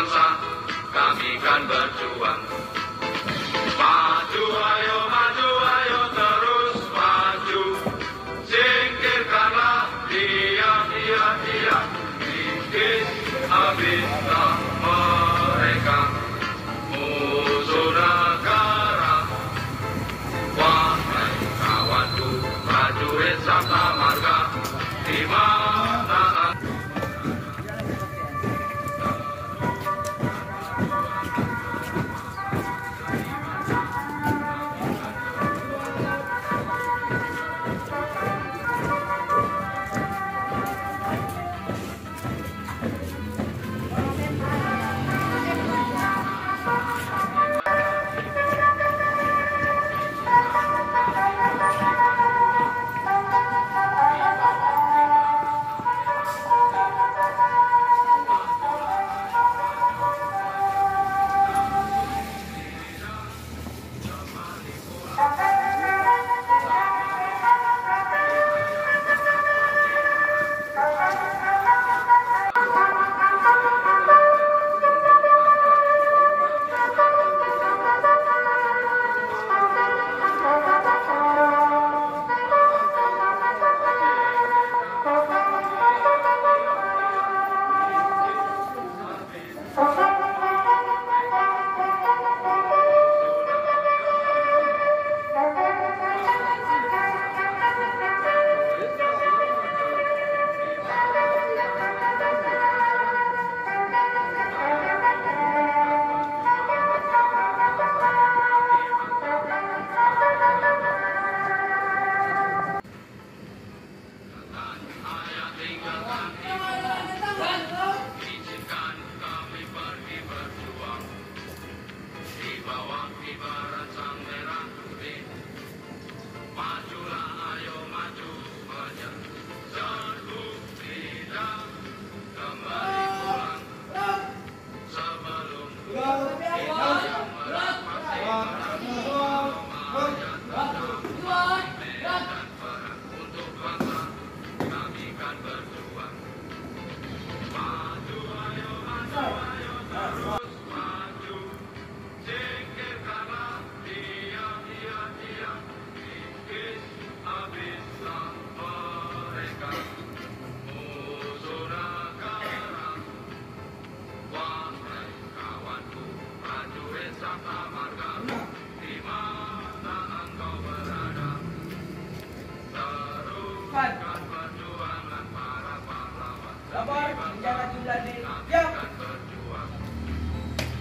bangsa, kami kan berjuang. Maju ayo terus maju. Singkirkanlah dia, ringkis habislah mereka. Musuh negara, wahai kawanku, prajurit Sabta Marga, di mana Lapor, senjata jumlah di siap.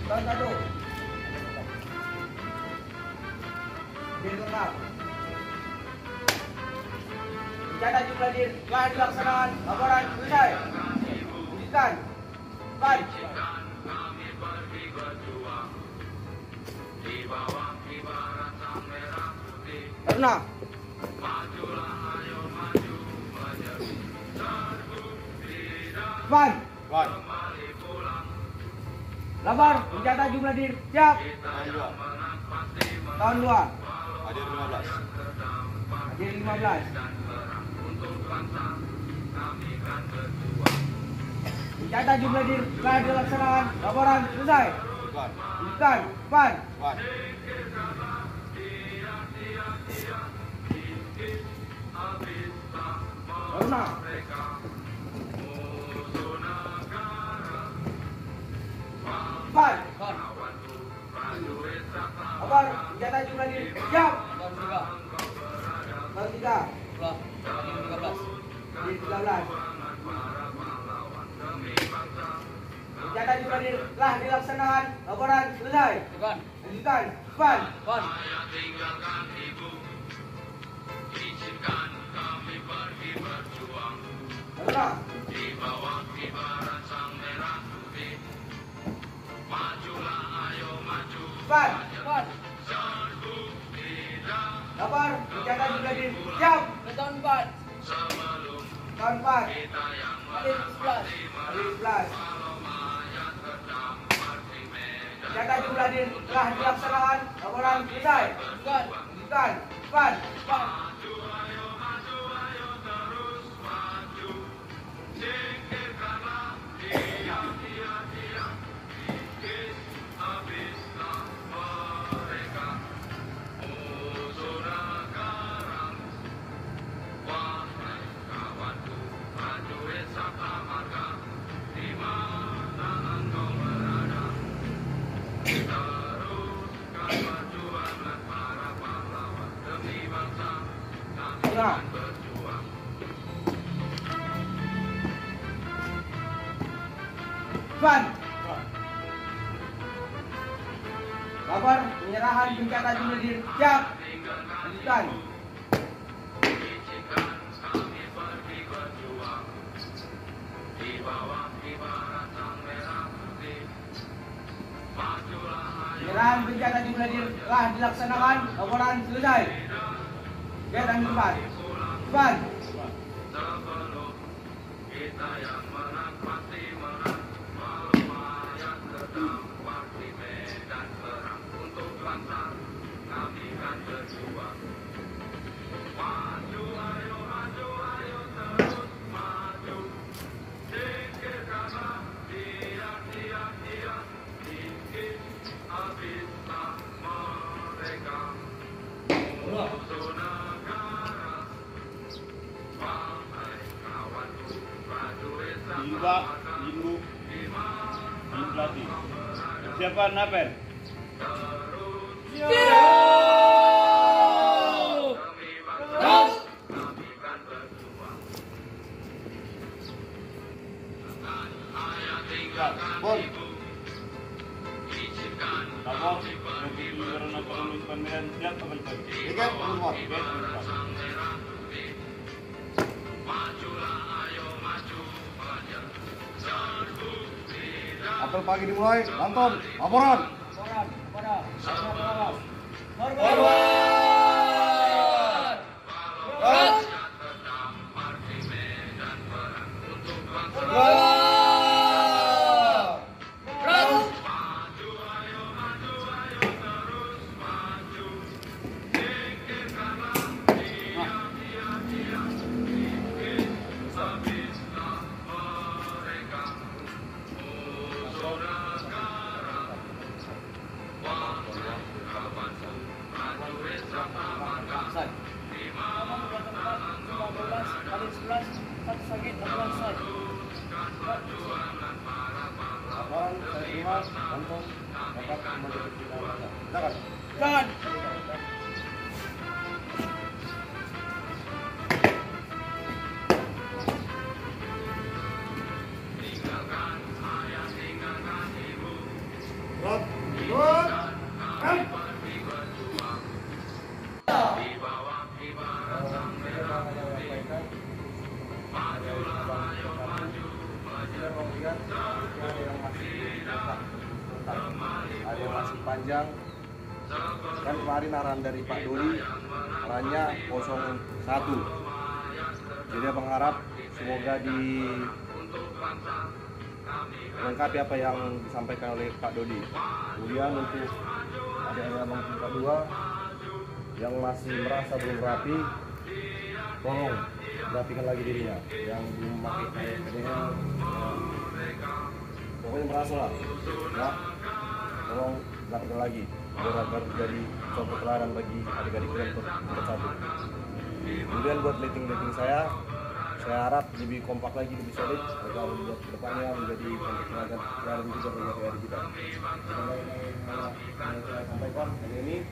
Satu. Dilengkap. Senjata jumlah di telah dilaksanakan. Laporan selesai. Hentikan. Pan. kami pergi berjuang di bawah kibaran sang merah putih. Taruna. Majulah ayo maju menjadi serbu tidak Pan. kembali pulang. Lapor, senjata jumlah di siap. Menang pasti Tahun 2. Hadir 15. Hadir 15. dan perang untuk bangsa, kami kan berjuang. Senjata jumlah di telah dilaksanakan. Laporan selesai. Bukan. Hentikan. Pan. Bukan. Taruna. Pan. Lapor, senjata jumlah di siap. Tahun 3. Hadir 13. Senjata jumlah di telah dilaksanakan. Laporan selesai. Hentikan. Pan. Tinggalkan ibu, izinkan kami pergi berjuang Taruna. di bawah kibaran sang merah putih. Majulah ayo maju, Pan. serbu tidak Lapor, senjata jumlah di siap. sebelum Tahun 4. kita yang Hadir 11. kalau mayat terdampar di medan. Senjata jumlah di telah dilaksanakan. Laporan selesai. Hentikan. Pan. Maju ayo terus maju. Singkirkanlah dia, Tengah. Depan. Kabar penyerahan bencana jumlah diri. Siap. Lanjutkan. Penyerahan bencana jumlah diri telah dilaksanakan. Laporan selesai. Oke, tanggung depan. Depan. Jiwa, Jinbu, Jinplati. Siapa Napen? Bon. Tabok, mengikuti karena penulis pemilihan siap apa itu? Ikat keluar. Apel pagi dimulai. Anton, laporan. Laporan kepada Satuan Pengawas. Laporan saya terima. Anton dapat kembali ke kita. Silakan. Jangan. Rot. Rot. Ada yang masih panjang. Kan kemarin arahan dari Pak Doli, arahannya 01. Jadi abang harap semoga dilengkapi apa yang disampaikan oleh Pak Dodi. Kemudian untuk adik-adik abang tingkat 2 yang masih merasa belum rapi, tolong rapikan lagi dirinya. Yang belum memakai PDL, pokoknya merasa lah, ya, tolong rapikan lagi agar jadi contoh teladan bagi adik-adik kalian untuk tingkat 1. Kemudian buat letting saya harap lebih kompak lagi, lebih solid agar buat kedepannya menjadi contoh teladan juga bagi adik-adik kita. Semoga yang saya sampaikan hari ini.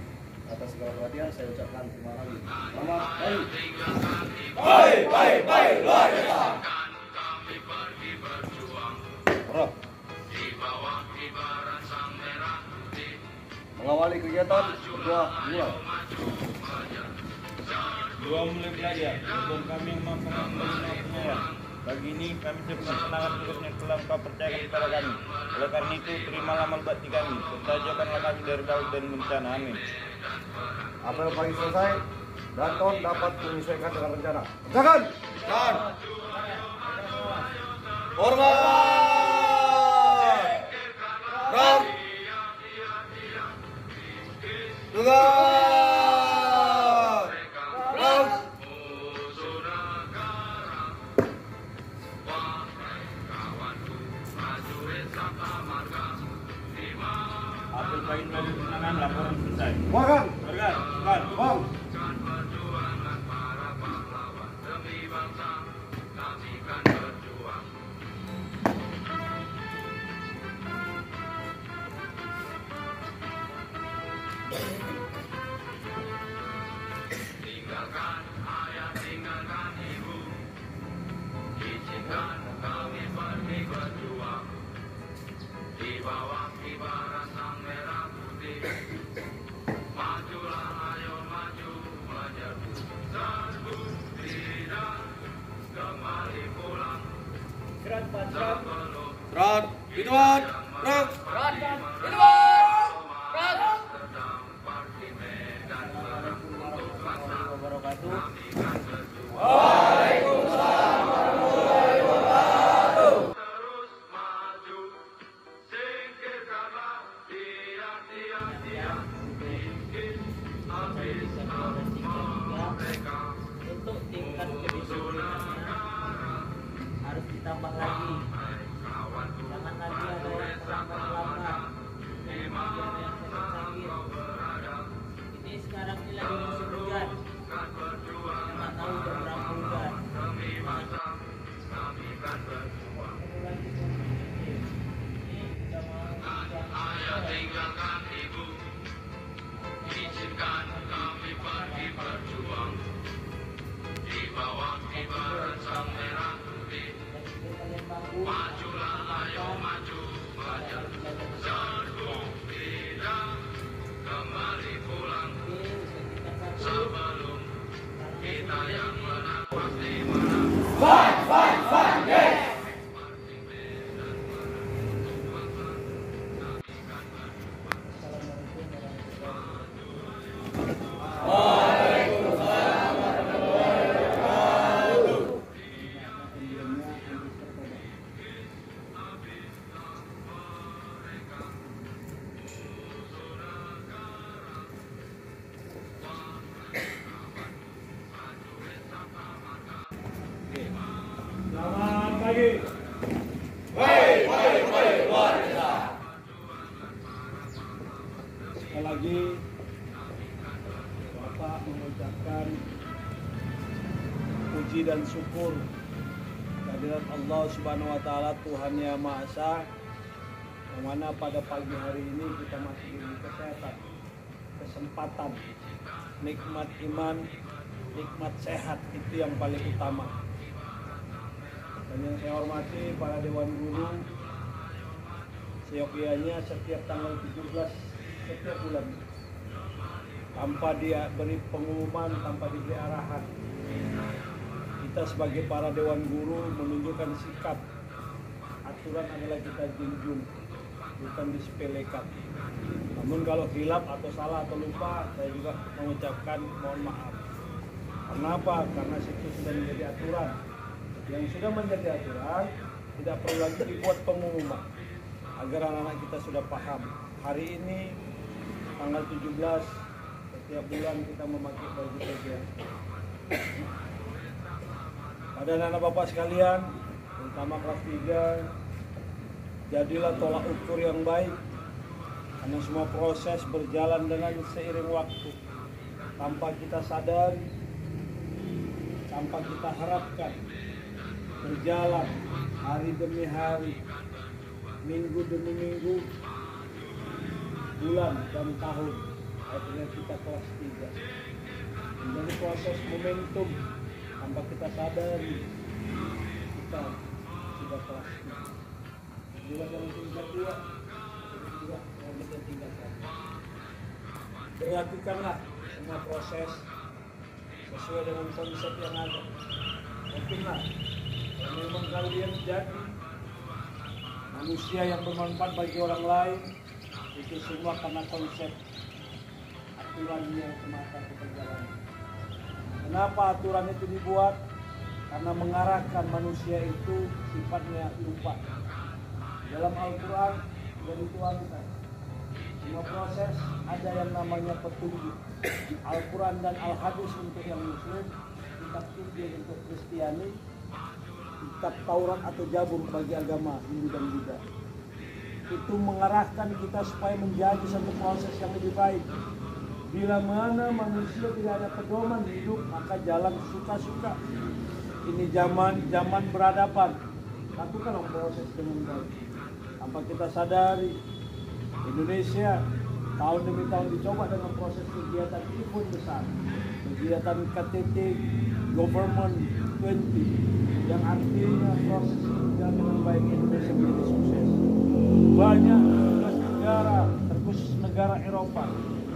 Atas segala perhatian saya ucapkan terima kasih. Selamat pagi. Baik, luar biasa. Bro. Mengawali kegiatan berdoa mulai. Dua mulai belajar, sebelum kami melaksanakan penyayang. Pagi ini kami siap melaksanakan tugasnya telah Kau percayakan kepada kami. Oleh karena itu, terimalah amal bakti kami, serta jauhkanlah kami dari daud dan bencana. Amin. Apel pagi selesai, Danton dapat menyesuaikan dengan rencana. Kerjakan! Dan! Hormat! Ram! Tugas! Ram! Apel pagi melalui kesenangan, laporan selesai. Makan! Organ, organ. Bang! Rod, Ridwan, Rod. Untuk tingkat kedisiplinannya harus ditambah lagi. Jangan lagi ada yang terlambat-lambat. Kemudian ada yang sakit-sakit. Ini sekarang ini lagi musim hujan. Nggak tahu udah berapa hujan. Tinggalkan ibu, izinkan kami pergi berjuang di bawah kibaran sang merah putih. Majulah, ayo maju, maju. Serbu tidak kembali pulang sebelum kita yang menang pasti menang. Selamat pagi. Sekali lagi Bapak mengucapkan puji dan syukur kehadirat Allah Subhanahu wa taala, Tuhan Yang Maha Esa, yang mana pada pagi hari ini kita masih diberi kesehatan, kesempatan, nikmat iman, nikmat sehat, itu yang paling utama. Dan yang saya hormati para Dewan Guru, seyogianya setiap tanggal 17 setiap bulan, tanpa dia beri pengumuman, tanpa diberi arahan, kita sebagai para Dewan Guru menunjukkan sikap. Aturan adalah kita junjung, bukan disepelekan. Namun kalau hilap atau salah atau lupa, saya juga mengucapkan mohon maaf. Kenapa? Karena itu sudah menjadi aturan. Yang sudah menjadi aturan tidak perlu lagi dibuat pengumuman agar anak-anak kita sudah paham. Hari ini tanggal 17 setiap bulan kita memakai baju PGR. Pada anak-anak Bapak sekalian, terutama kelas 3, jadilah tolak ukur yang baik, karena semua proses berjalan dengan seiring waktu tanpa kita sadari, tanpa kita harapkan, berjalan hari demi hari, minggu demi minggu, bulan dan tahun. Akhirnya kita kelas 3 menjadi proses momentum tanpa kita sadari kita sudah kelas 3. Juga dalam tingkat 2, juga dalam tingkat 1. Perhatikanlah semua proses sesuai dengan konsep yang ada. Mungkinlah kalau memang kalian jadi manusia yang bermanfaat bagi orang lain, itu semua karena konsep aturannya semata perjalanan. Kenapa aturan itu dibuat? Karena mengarahkan manusia itu sifatnya lupa. Dalam Al-Quran sudah dituangkan semua proses ada yang namanya petunjuk. Al-Quran dan Al-Hadis untuk yang Muslim, kitab Injil untuk Kristiani, kitab Taurat atau Zabur bagi agama Hindu dan Buddha. Itu mengarahkan kita supaya menjadi satu proses yang lebih baik. Bila mana manusia tidak ada pedoman hidup, maka jalan suka-suka. Ini zaman berhadapan. Lakukanlah proses dengan baik. Tanpa kita sadari, Indonesia tahun demi tahun dicoba dengan proses kegiatan event besar, kegiatan KTT Government 20, yang artinya proses berjalan dengan baik, Indonesia menjadi sukses. Banyak tugas-tugas negara Eropa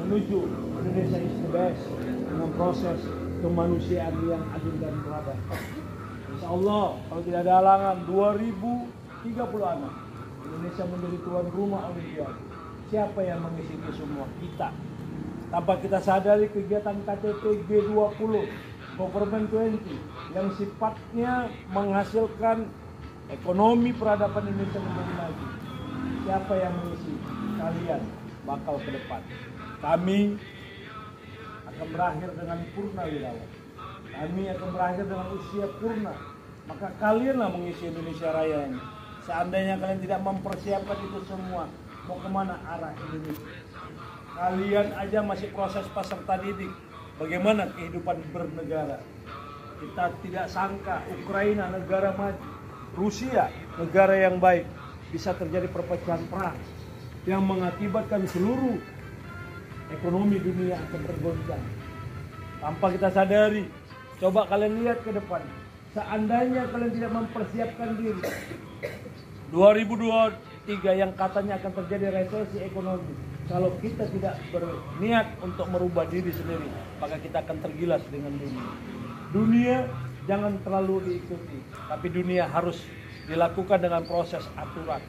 menuju Indonesia is the best dengan proses kemanusiaan yang adil dan beradab. Insya Allah kalau tidak ada halangan 2036 Indonesia menjadi tuan rumah Olimpiade. Siapa yang mengisi itu semua? Kita. Tanpa kita sadari kegiatan KTT G20 Government 20 yang sifatnya menghasilkan ekonomi peradaban Indonesia menjadi maju. Siapa yang mengisi? Kalian bakal ke depan. Kami akan berakhir dengan purna wirawan. Kami akan berakhir dengan usia purna. Maka kalianlah mengisi Indonesia Raya ini. Seandainya kalian tidak mempersiapkan itu semua, mau kemana arah Indonesia? Kalian aja masih proses peserta didik. Bagaimana kehidupan bernegara? Kita tidak sangka Ukraina negara maju, Rusia negara yang baik, bisa terjadi perpecahan perang yang mengakibatkan seluruh ekonomi dunia akan bergoncang. Tanpa kita sadari, coba kalian lihat ke depan. Seandainya kalian tidak mempersiapkan diri, 2023 yang katanya akan terjadi resesi ekonomi, kalau kita tidak berniat untuk merubah diri sendiri, maka kita akan tergilas dengan dunia. Dunia jangan terlalu diikuti, tapi dunia harus dilakukan dengan proses aturan.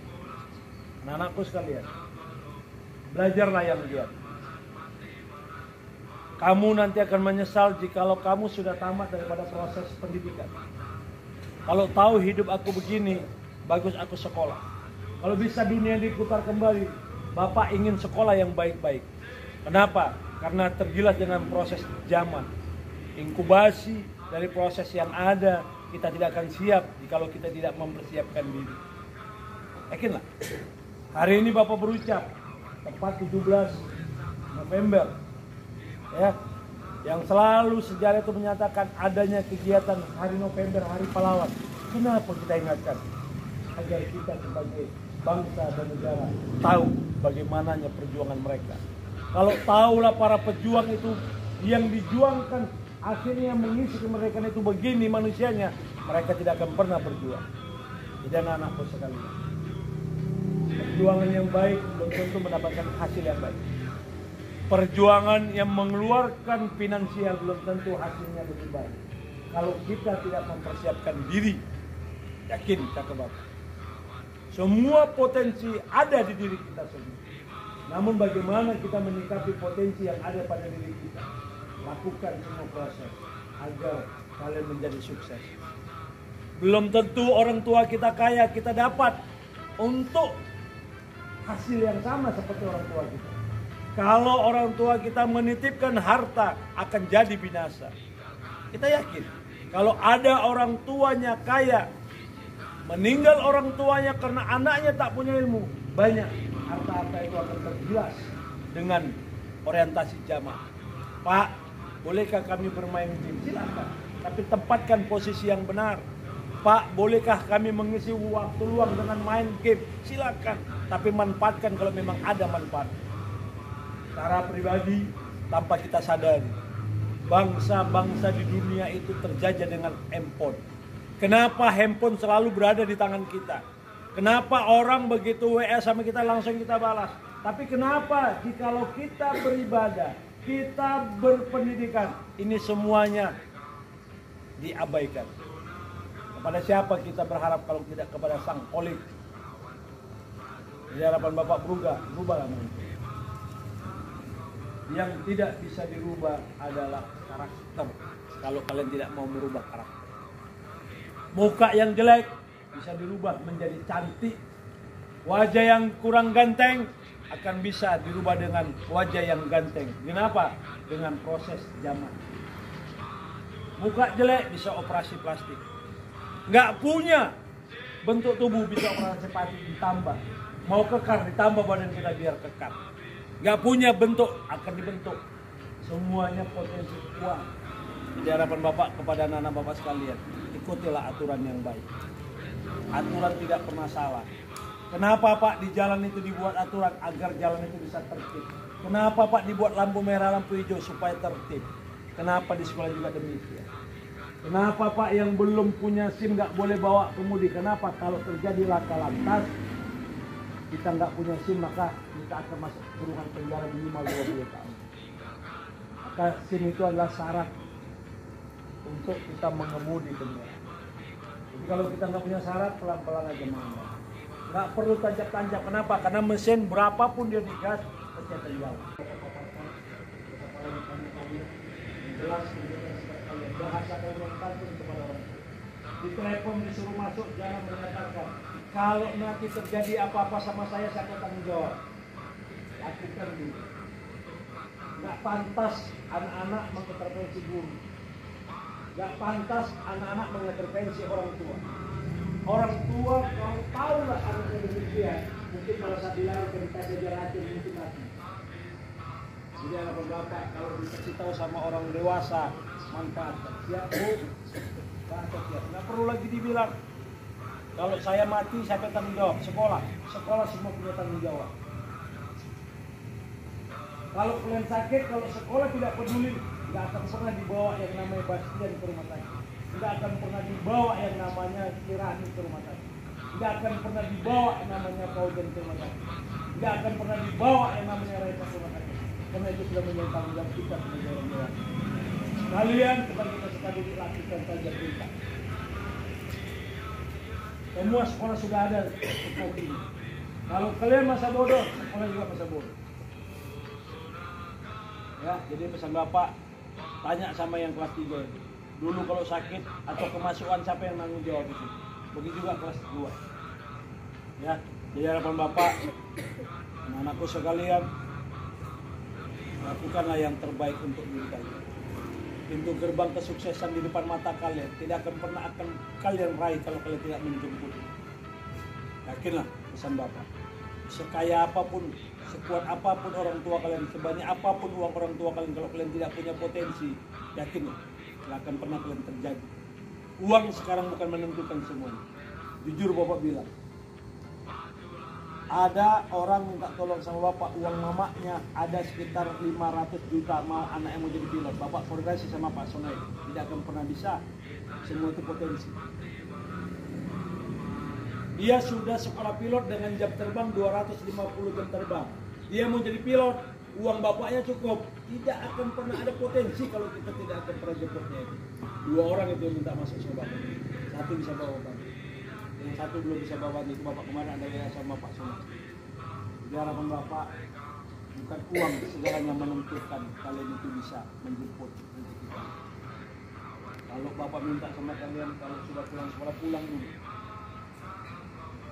Anak-anakku sekalian, belajarlah yang giat. Kamu nanti akan menyesal jikalau kamu sudah tamat daripada proses pendidikan. Kalau tahu hidup aku begini, bagus aku sekolah. Kalau bisa dunia diputar kembali, Bapak ingin sekolah yang baik-baik. Kenapa? Karena tergilas dengan proses zaman. Inkubasi dari proses yang ada, kita tidak akan siap jikalau kita tidak mempersiapkan diri. Yakinlah. Hari ini Bapak berucap, tepat 17 November. Ya, yang selalu sejarah itu menyatakan adanya kegiatan Hari November, Hari Pahlawan. Kenapa kita ingatkan? Agar kita sebagai bangsa dan negara tahu bagaimananya perjuangan mereka. Kalau tahulah para pejuang itu yang dijuangkan akhirnya mengisi kemerdekaan itu begini manusianya, mereka tidak akan pernah berjuang. Jadi anak-anakku sekalian, perjuangan yang baik belum tentu mendapatkan hasil yang baik. Perjuangan yang mengeluarkan finansial belum tentu hasilnya lebih baik. Kalau kita tidak mempersiapkan diri, yakin kata Bapak, semua potensi ada di diri kita semua. Namun bagaimana kita menyikapi potensi yang ada pada diri kita? Lakukan semua proses agar kalian menjadi sukses. Belum tentu orang tua kita kaya, kita dapat untuk hasil yang sama seperti orang tua kita. Kalau orang tua kita menitipkan harta akan jadi binasa. Kita yakin kalau ada orang tuanya kaya, meninggal orang tuanya karena anaknya tak punya ilmu, banyak harta-harta itu akan tergilas dengan orientasi jamaah. Pak, bolehkah kami bermain game? Silakan, tapi tempatkan posisi yang benar. Pak, bolehkah kami mengisi waktu luang dengan main game? Silakan, tapi manfaatkan kalau memang ada manfaat. Secara pribadi, tanpa kita sadari, bangsa-bangsa di dunia itu terjajah dengan handphone. Kenapa handphone selalu berada di tangan kita? Kenapa orang begitu WA sama kita langsung kita balas? Tapi kenapa jikalau kita beribadah, kita berpendidikan, ini semuanya diabaikan? Kepada siapa kita berharap kalau tidak kepada sang Kholik? Jadi harapan Bapak berubahlah nanti. Yang tidak bisa dirubah adalah karakter. Kalau kalian tidak mau merubah karakter, muka yang jelek bisa dirubah menjadi cantik. Wajah yang kurang ganteng akan bisa dirubah dengan wajah yang ganteng. Kenapa? Dengan proses zaman. Muka jelek bisa operasi plastik. Nggak punya bentuk tubuh bisa operasi plastik ditambah. Mau kekar ditambah badan kita biar kekar. Nggak punya bentuk akan dibentuk. Semuanya potensi kuat. Jadi harapan Bapak kepada anak-anak Bapak sekalian, ikutilah aturan yang baik. Aturan tidak pernah salah. Kenapa Pak di jalan itu dibuat aturan agar jalan itu bisa tertib? Kenapa Pak dibuat lampu merah, lampu hijau supaya tertib? Kenapa di sekolah juga demikian? Kenapa Pak yang belum punya SIM nggak boleh bawa kemudi? Kenapa? Kalau terjadi laka lantas, kita nggak punya SIM, maka kita akan masuk kurungan penjara minimal 20 tahun. Maka SIM itu adalah syarat untuk kita mengemudi kendaraan. Jadi kalau kita nggak punya syarat, pelan-pelan aja mengemudi. Nggak perlu tancap-tancap. Kenapa? Karena mesin berapapun dia digas, pasti akan jalan. Jelas bahasa komunikasi kepada orang. Di telepon disuruh masuk, jangan mengatakan kalau nanti terjadi apa-apa sama saya akan tanggung jawab. Lakukan dulu. Nggak pantas anak-anak mengintervensi guru. Nggak pantas anak-anak mengintervensi orang tua. Orang tua kalau tahu lah anaknya demikian, mungkin merasa bilang cerita saja racun mungkin mati. Jadi anak bapak kalau dikasih tahu sama orang dewasa, manfaatkan. Siap bu, nggak perlu lagi dibilang. Kalau saya mati, siapa tanggung jawab? Sekolah semua punya tanggung jawab. Kalau kalian sakit, kalau sekolah tidak peduli, nggak akan pernah dibawa yang namanya Bastian ke rumah sakit. Nggak akan pernah dibawa yang namanya Kirani ke rumah sakit. Nggak akan pernah dibawa yang namanya Paujen ke rumah sakit. Nggak akan pernah dibawa yang namanya Raisa ke rumah sakit. Karena itu sudah menjadi tanggung jawab kita sebagai orang dewasa. Kalian kita sekali lakukan saja perintah. Semua sekolah sudah ada seperti ini. Kalau kalian masa bodoh, sekolah juga masa bodoh. Ya, jadi pesan bapak, tanya sama yang kelas 3 itu. Dulu kalau sakit atau kemasukan siapa yang tanggung jawab itu. Begitu juga kelas 2. Ya, jadi harapan bapak, anak-anakku sekalian, lakukanlah yang terbaik untuk diri kalian. Pintu gerbang kesuksesan di depan mata kalian tidak akan pernah kalian raih kalau kalian tidak menjemput. Yakinlah pesan bapak. Sekaya apapun, sekuat apapun orang tua kalian, sebanyak apapun uang orang tua kalian, kalau kalian tidak punya potensi, yakinlah tidak akan pernah kalian terjadi. Uang sekarang bukan menentukan semuanya. Jujur bapak bilang, ada orang minta tolong sama bapak, uang mamanya ada sekitar 500 juta, mau anak yang mau jadi pilot. Bapak koordinasi sama Pak Sonai, tidak akan pernah bisa. Semua itu potensi. Dia sudah sekolah pilot dengan jam terbang 250 jam terbang. Dia mau jadi pilot, uang bapaknya cukup. Tidak akan pernah ada potensi kalau kita tidak akan pernah jemputnya itu. 2 orang itu yang minta masuk sama bapak. Satu bisa bawa bapak. Yang satu belum bisa bawa, itu bapak kemarin ada lihat sama Pak Sonai. Jadi harapan bapak, bukan uang segalanya menentukan kalian itu bisa menjemput rezeki kalian. Kalau bapak minta sama kalian, kalau sudah pulang sekolah, pulang dulu.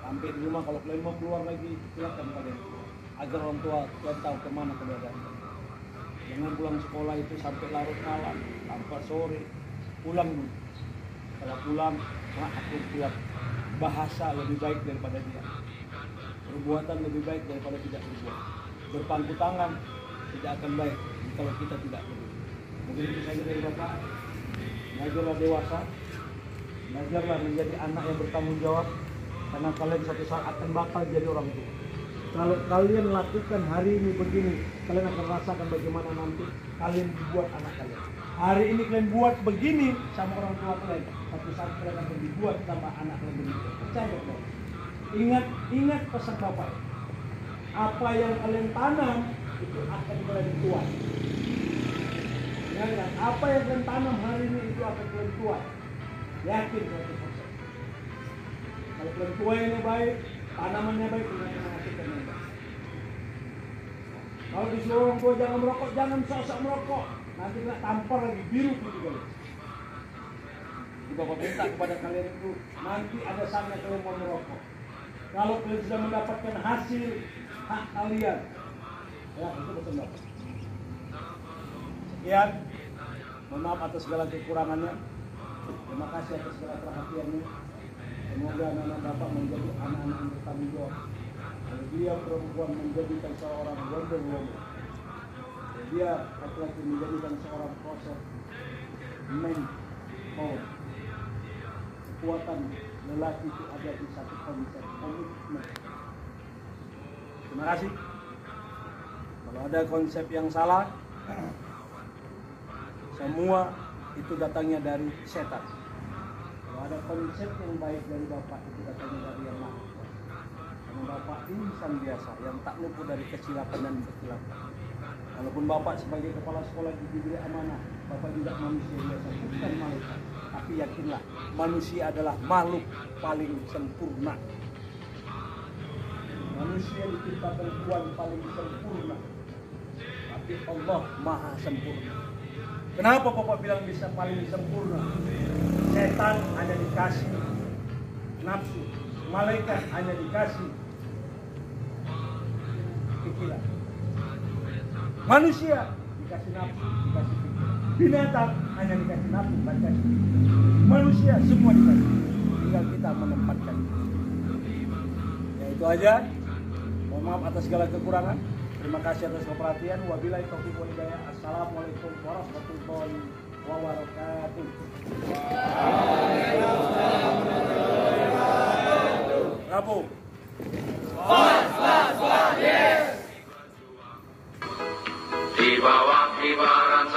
Sampai di rumah, kalau kalian mau keluar lagi, silakan kalian. Agar orang tua kalian tahu kemana keberadaan kalian. Jangan pulang sekolah itu sampai larut malam, sampai sore. Pulang dulu. Kalau pulang, aku pulang. Bahasa lebih baik daripada dia. Perbuatan lebih baik daripada tidak berbuat. Berpangku tangan tidak akan baik kalau kita tidak peduli. Mungkin itu saja dari bapak. Belajarlah dewasa. Belajarlah menjadi anak yang bertanggung jawab. Karena kalian suatu saat akan bakal jadi orang tua. Kalau kalian lakukan hari ini begini, kalian akan rasakan bagaimana nanti kalian dibuat anak kalian. Hari ini kalian buat begini sama orang tua kalian, suatu saat kalian akan dibuat sama anak kalian begini. Percaya dong. Ingat pesan bapak. Apa yang kalian tanam itu akan kalian tuai. Ingat, apa yang kalian tanam hari ini itu akan kalian tuai. Yakin 100%. Kalau kalian tuainya baik, tanamannya baik, kalian akan menghasilkan yang baik. Kalau disuruh orang tua jangan merokok, jangan sok-sok merokok. Nanti kena tampar lagi, biru gitu kalian. Bapak minta kepada kalian itu, nanti ada saatnya kalian mau merokok. Kalau kalian sudah mendapatkan hasil hak kalian, ya itu betul bapak. Sekian, mohon maaf atas segala kekurangannya. Terima kasih atas segala perhatiannya. Semoga anak-anak bapak menjadi anak-anak yang bertanggung jawab. Kalau dia perempuan menjadikan seorang Wonder Woman, kalau dia laki-laki menjadikan seorang proses man power. Kekuatan lelaki itu ada di satu konsep komitmen. Terima kasih. Kalau ada konsep yang salah, semua itu datangnya dari setan. Kalau ada konsep yang baik dari bapak, itu datangnya dari yang Maha Kuasa. Bapak insan biasa yang tak luput dari kesilapan dan kesilapan. Walaupun Bapak sebagai kepala sekolah diberi amanah, Bapak juga manusia biasa, bukan malaikat. Tapi yakinlah, manusia adalah makhluk paling sempurna. Manusia diciptakan Tuhan paling sempurna. Tapi Allah maha sempurna. Kenapa Bapak bilang bisa paling sempurna? Setan hanya dikasih nafsu, malaikat hanya dikasih pikiran. Manusia dikasih nafsu, dikasih pikiran. Binatang hanya dikasih nafsu, dikasih pikiran. Manusia semua dikasih. Tinggal kita menempatkan. Ya itu aja. Mohon maaf atas segala kekurangan. Terima kasih atas perhatian. Wabillahi taufiq wal hidayah. Assalamualaikum warahmatullahi wabarakatuh. Bravo. Di bawah ibarat